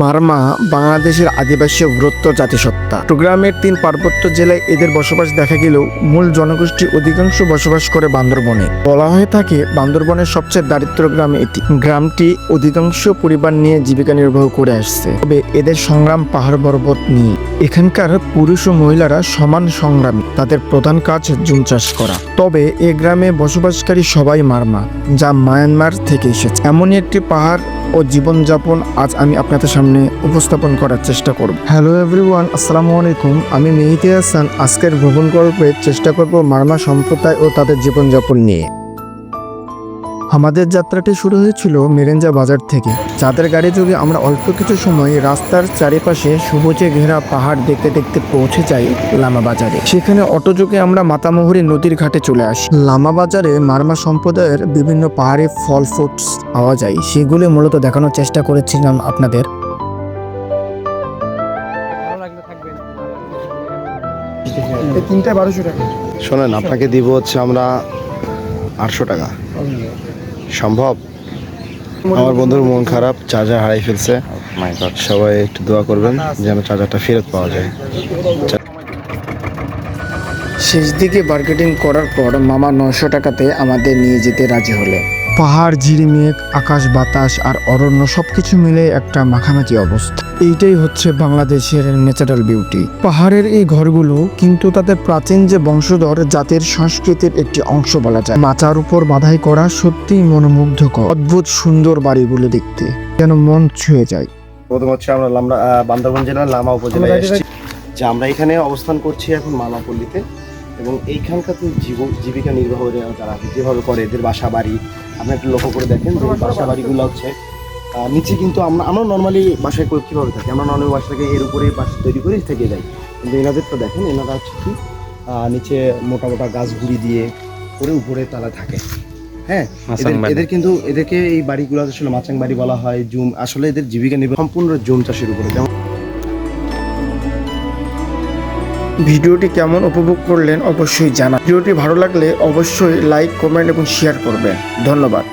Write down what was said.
মারমা বাংলাদেশের আদিবাসী বৃত্ত জাতিসত্তা। চট্টগ্রামের 3 পার্বত্য জেলায় এদের বসবাস দেখা গেলেও মূল জনগোষ্ঠী অধিকাংশ বসবাস করে বান্দরবনে। বলা হয়ে থাকে বান্দরবনের সবচেয়ে দারিদ্র গ্রাম এটি। গ্রামটি অধিকাংশ পরিবার নিয়ে জীবিকা নির্বাহ করে আসছে, তবে এদের সংগ্রাম পাহাড় পর্বত নিয়ে। এখানকার পুরুষ ও মহিলারা সমান সংগ্রামী। তাদের প্রধান কাজ জুম চাষ করা। তবে এ গ্রামে বসবাসকারী সবাই মারমা, যা মায়ানমার থেকে এসেছে। এমনই একটি পাহাড় ও জীবনযাপন আজ আমি আপনাদের সামনে উপস্থাপন করার চেষ্টা করব। হ্যালো এভরিওয়ান, আসসালামু আলাইকুম। আমি মেহিদি হাসান। আজকের ভ্রমণ গল্পে চেষ্টা করব মারমা সম্প্রদায় ও তাদের জীবনযাপন নিয়ে। আমাদের যাত্রাটি শুরু হয়েছিল মেরেঞ্জা বাজার থেকে। যাদের গাড়ি যোগে আমরা অল্প কিছু সময় রাস্তার চারিপাশে সবুজে ঘেরা পাহাড় দেখতে দেখতে পৌঁছে যাই লামা বাজারে। সেখানে অটোযোগে আমরা মাতামুহুরী নদীর ঘাটে চলে আসি। লামা বাজারে মারমা সম্প্রদায়ের বিভিন্ন পাহাড়ি ফল ফ্রুটস পাওয়া যায়, সেগুলি মূলত দেখানোর চেষ্টা করেছিলাম আপনাদের। তিনটা 1200 টাকা। শোনেন, আপনাকে দিব হচ্ছে আমরা 800 টাকা। সম্ভব? আমার বন্ধুর মন খারাপ, চার্জার হারাই ফেলছে। সবাই একটু দোয়া করবেন যেন চার্জারটা ফেরত পাওয়া যায়। শেষ দিকে বার্গেটিং করার পর মামা 900 টাকাতে আমাদের নিয়ে যেতে রাজি হলেন। পাহাড়, ঝিরিমেঘ, আকাশ, বাতাস আর অরণ্য সবকিছু মিলে একটা মাখামাখি অবস্থা। এইটাই হচ্ছে বাংলাদেশের ন্যাচারাল বিউটি। পাহাড়ের এই ঘরগুলো কিন্তু তাদের প্রাচীন যে বংশধর জাতির সংস্কৃতির একটি অংশ বলা যায়। মাচার উপর বাঁধাই করা সত্যিই মনোমুগ্ধকর। অদ্ভুত সুন্দর বাড়িগুলো দেখতে যেন মন ছুঁয়ে যায়। প্রথম হচ্ছে আমরা বান্দরবান জেলার লামা উপজেলায় এসেছি। যে আমরা এখানে অবস্থান করছি এখন মালাপল্লীতে, এবং এইখানকার জীবিকা নির্বাহ যারা যেভাবে করে এদের বাসা বাড়ি আপনি একটু লক্ষ্য করে দেখেন যে বাসা বাড়িগুলো হচ্ছে নিচে, কিন্তু আমরা নর্মালি বাসায় কীভাবে থাকি, আমরা নর্মালি বাসাটাকে এর উপরেই বাসা তৈরি করে থেকে যাই, কিন্তু এনাদেরটা দেখেন, এনারা হচ্ছে কি নিচে মোটা মোটা গাছ গুঁড়ি দিয়ে করে উপরে তালা থাকে। হ্যাঁ, এদের কিন্তু এদেরকে এই বাড়িগুলো আসলে মাচাং বাড়ি বলা হয়। জুম আসলে এদের জীবিকা নির্বাহ সম্পূর্ণ জুম চাষের উপরে। ভিডিওটি কেমন উপভোগ করলেন অবশ্যই জানান। ভিডিওটি ভালো লাগলে অবশ্যই লাইক, কমেন্ট এবং শেয়ার করবেন। ধন্যবাদ।